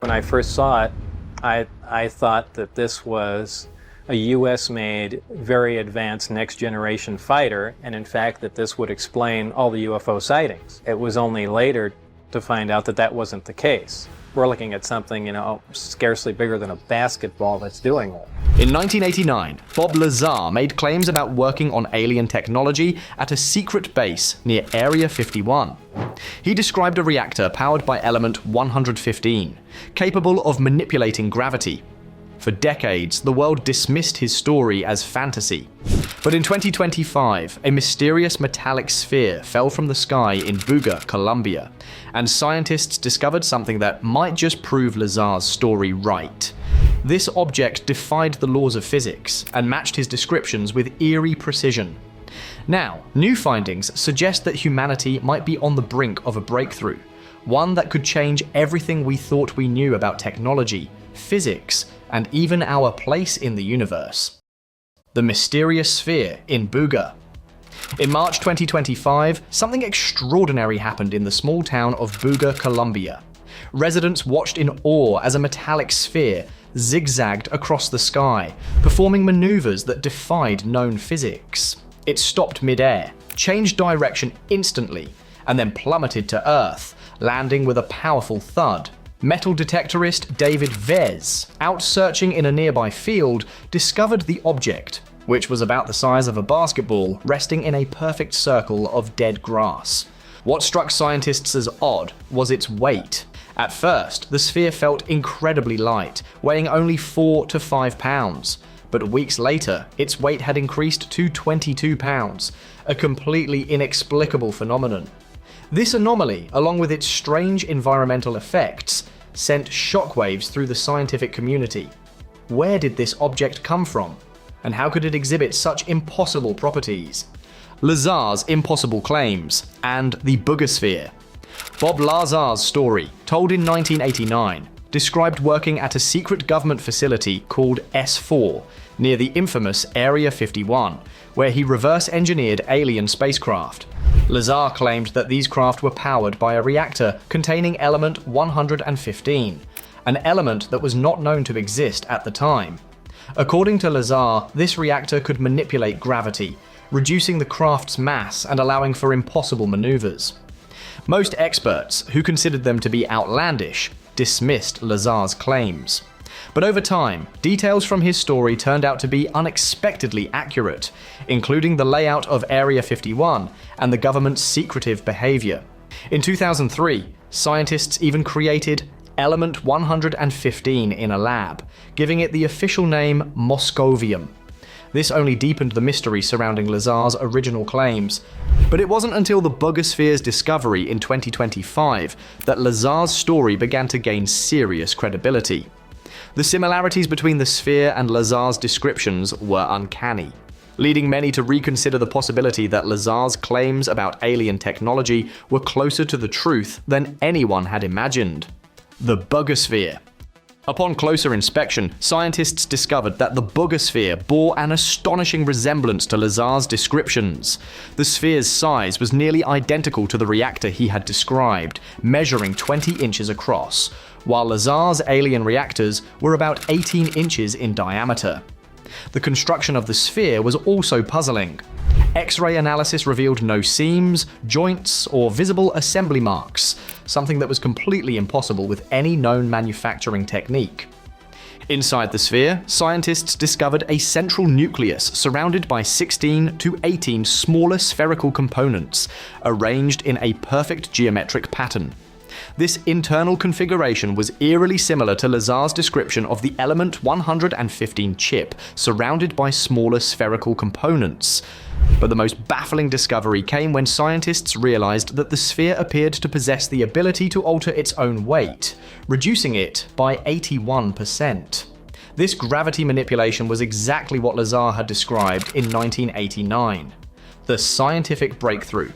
When I first saw it, I thought that this was a US-made, very advanced next-generation fighter, and in fact that this would explain all the UFO sightings. It was only later to find out that that wasn't the case. We're looking at something, scarcely bigger than a basketball that's doing it. In 1989, Bob Lazar made claims about working on alien technology at a secret base near Area 51. He described a reactor powered by element 115, capable of manipulating gravity. For decades, the world dismissed his story as fantasy. But in 2025, a mysterious metallic sphere fell from the sky in Bugga, Colombia, and scientists discovered something that might just prove Lazar's story right. This object defied the laws of physics and matched his descriptions with eerie precision. Now, new findings suggest that humanity might be on the brink of a breakthrough, one that could change everything we thought we knew about technology, physics, and even our place in the universe. The mysterious sphere in Booger. In March 2025, something extraordinary happened in the small town of Bugga, Colombia. Residents watched in awe as a metallic sphere zigzagged across the sky, performing maneuvers that defied known physics. It stopped mid-air, changed direction instantly, and then plummeted to Earth, landing with a powerful thud. Metal detectorist David Vez, out searching in a nearby field, discovered the object, which was about the size of a basketball resting in a perfect circle of dead grass. What struck scientists as odd was its weight. At first, the sphere felt incredibly light, weighing only 4 to 5 pounds. But weeks later, its weight had increased to 22 pounds, a completely inexplicable phenomenon. This anomaly, along with its strange environmental effects, sent shockwaves through the scientific community. Where did this object come from? And how could it exhibit such impossible properties? Lazar's impossible claims, and the Bugga Sphere. Bob Lazar's story, told in 1989, described working at a secret government facility called S4, near the infamous Area 51, where he reverse-engineered alien spacecraft. Lazar claimed that these craft were powered by a reactor containing element 115, an element that was not known to exist at the time. According to Lazar, this reactor could manipulate gravity, reducing the craft's mass and allowing for impossible maneuvers. Most experts, who considered them to be outlandish, dismissed Lazar's claims. But over time, details from his story turned out to be unexpectedly accurate, including the layout of Area 51 and the government's secretive behavior. In 2003, scientists even created element 115 in a lab, giving it the official name Moscovium. This only deepened the mystery surrounding Lazar's original claims. But it wasn't until the Bugga Sphere's discovery in 2025 that Lazar's story began to gain serious credibility. The similarities between the sphere and Lazar's descriptions were uncanny, leading many to reconsider the possibility that Lazar's claims about alien technology were closer to the truth than anyone had imagined. The Bugga Sphere. Upon closer inspection, scientists discovered that the Bugga Sphere bore an astonishing resemblance to Lazar's descriptions. The sphere's size was nearly identical to the reactor he had described, measuring 20 inches across, while Lazar's alien reactors were about 18 inches in diameter. The construction of the sphere was also puzzling. X-ray analysis revealed no seams, joints, or visible assembly marks, something that was completely impossible with any known manufacturing technique. Inside the sphere, scientists discovered a central nucleus surrounded by 16 to 18 smaller spherical components, arranged in a perfect geometric pattern. This internal configuration was eerily similar to Lazar's description of the element 115 chip, surrounded by smaller spherical components. But the most baffling discovery came when scientists realized that the sphere appeared to possess the ability to alter its own weight, reducing it by 81%. This gravity manipulation was exactly what Lazar had described in 1989. The scientific breakthrough.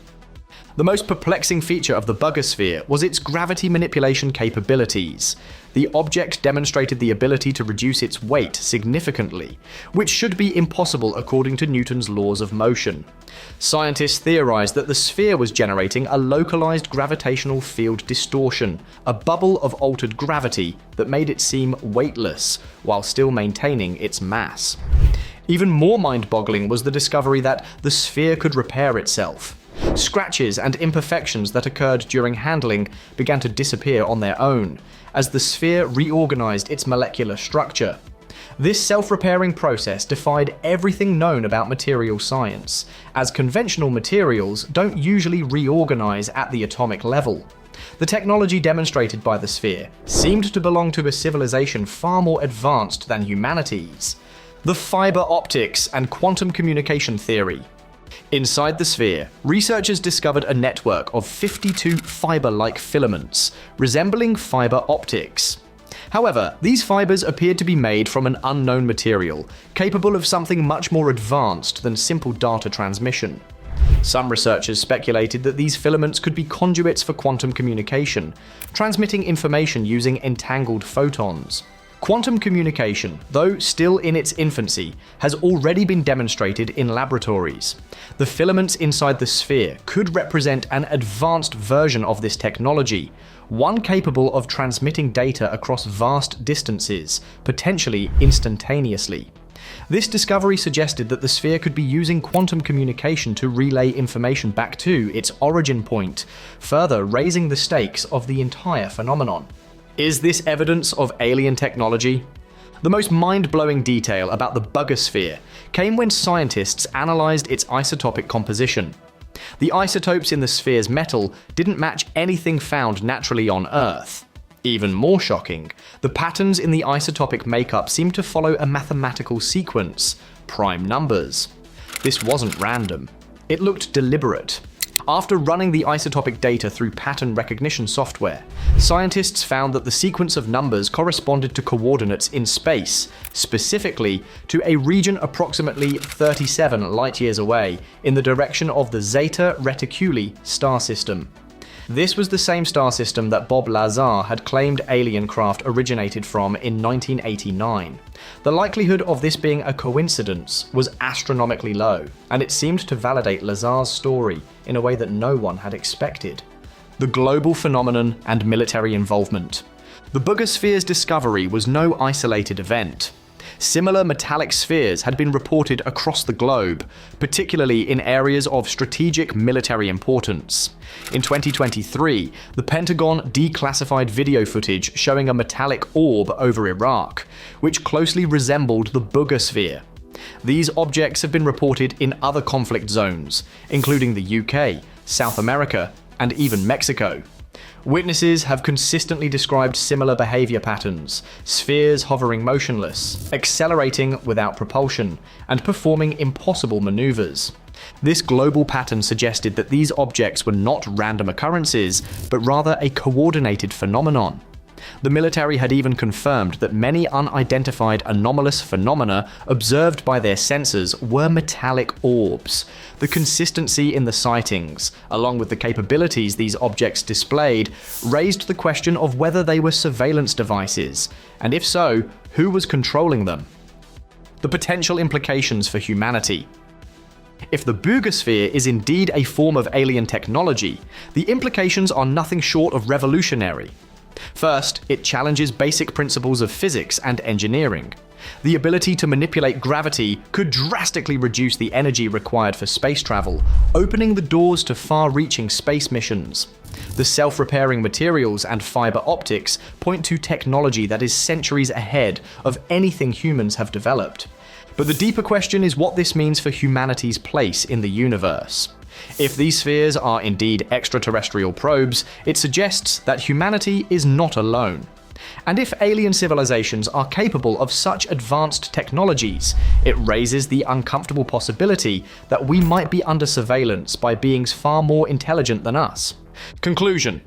The most perplexing feature of the Bugga Sphere was its gravity manipulation capabilities. The object demonstrated the ability to reduce its weight significantly, which should be impossible according to Newton's laws of motion. Scientists theorized that the sphere was generating a localized gravitational field distortion, a bubble of altered gravity that made it seem weightless while still maintaining its mass. Even more mind-boggling was the discovery that the sphere could repair itself. Scratches and imperfections that occurred during handling began to disappear on their own, as the sphere reorganized its molecular structure. This self-repairing process defied everything known about material science, as conventional materials don't usually reorganize at the atomic level. The technology demonstrated by the sphere seemed to belong to a civilization far more advanced than humanity's. The fiber optics and quantum communication theory. Inside the sphere, researchers discovered a network of 52 fiber-like filaments, resembling fiber optics. However, these fibers appeared to be made from an unknown material, capable of something much more advanced than simple data transmission. Some researchers speculated that these filaments could be conduits for quantum communication, transmitting information using entangled photons. Quantum communication, though still in its infancy, has already been demonstrated in laboratories. The filaments inside the sphere could represent an advanced version of this technology, one capable of transmitting data across vast distances, potentially instantaneously. This discovery suggested that the sphere could be using quantum communication to relay information back to its origin point, further raising the stakes of the entire phenomenon. Is this evidence of alien technology? The most mind-blowing detail about the Bugga Sphere came when scientists analyzed its isotopic composition. The isotopes in the sphere's metal didn't match anything found naturally on Earth. Even more shocking, the patterns in the isotopic makeup seemed to follow a mathematical sequence, prime numbers. This wasn't random. It looked deliberate. After running the isotopic data through pattern recognition software, scientists found that the sequence of numbers corresponded to coordinates in space, specifically to a region approximately 37 light-years away in the direction of the Zeta Reticuli star system. This was the same star system that Bob Lazar had claimed alien craft originated from in 1989. The likelihood of this being a coincidence was astronomically low, and it seemed to validate Lazar's story in a way that no one had expected. The global phenomenon and military involvement. The Bugga Sphere's discovery was no isolated event. Similar metallic spheres had been reported across the globe, particularly in areas of strategic military importance. In 2023, the Pentagon declassified video footage showing a metallic orb over Iraq, which closely resembled the Bugga Sphere. These objects have been reported in other conflict zones, including the UK, South America, and even Mexico. Witnesses have consistently described similar behavior patterns, spheres hovering motionless, accelerating without propulsion, and performing impossible maneuvers. This global pattern suggested that these objects were not random occurrences, but rather a coordinated phenomenon. The military had even confirmed that many unidentified anomalous phenomena observed by their sensors were metallic orbs. The consistency in the sightings, along with the capabilities these objects displayed, raised the question of whether they were surveillance devices, and if so, who was controlling them? The potential implications for humanity. If the Bugga Sphere is indeed a form of alien technology, the implications are nothing short of revolutionary. First, it challenges basic principles of physics and engineering. The ability to manipulate gravity could drastically reduce the energy required for space travel, opening the doors to far-reaching space missions. The self-repairing materials and fiber optics point to technology that is centuries ahead of anything humans have developed. But the deeper question is what this means for humanity's place in the universe. If these spheres are indeed extraterrestrial probes, it suggests that humanity is not alone. And if alien civilizations are capable of such advanced technologies, it raises the uncomfortable possibility that we might be under surveillance by beings far more intelligent than us. Conclusion: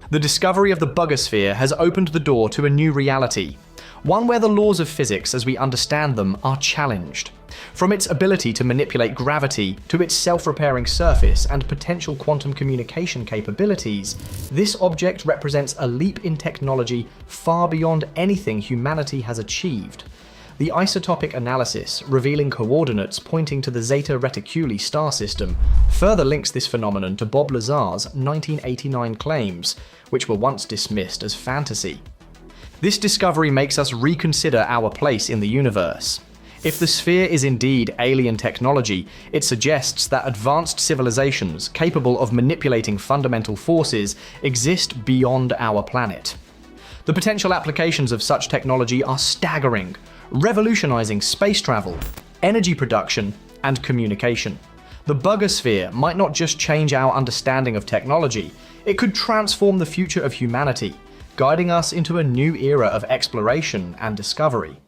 the discovery of the Bugga Sphere has opened the door to a new reality, one where the laws of physics as we understand them are challenged. From its ability to manipulate gravity to its self-repairing surface and potential quantum communication capabilities, this object represents a leap in technology far beyond anything humanity has achieved. The isotopic analysis, revealing coordinates pointing to the Zeta Reticuli star system, further links this phenomenon to Bob Lazar's 1989 claims, which were once dismissed as fantasy. This discovery makes us reconsider our place in the universe. If the sphere is indeed alien technology, it suggests that advanced civilizations capable of manipulating fundamental forces exist beyond our planet. The potential applications of such technology are staggering, revolutionizing space travel, energy production, and communication. The Bugga Sphere might not just change our understanding of technology, it could transform the future of humanity, guiding us into a new era of exploration and discovery.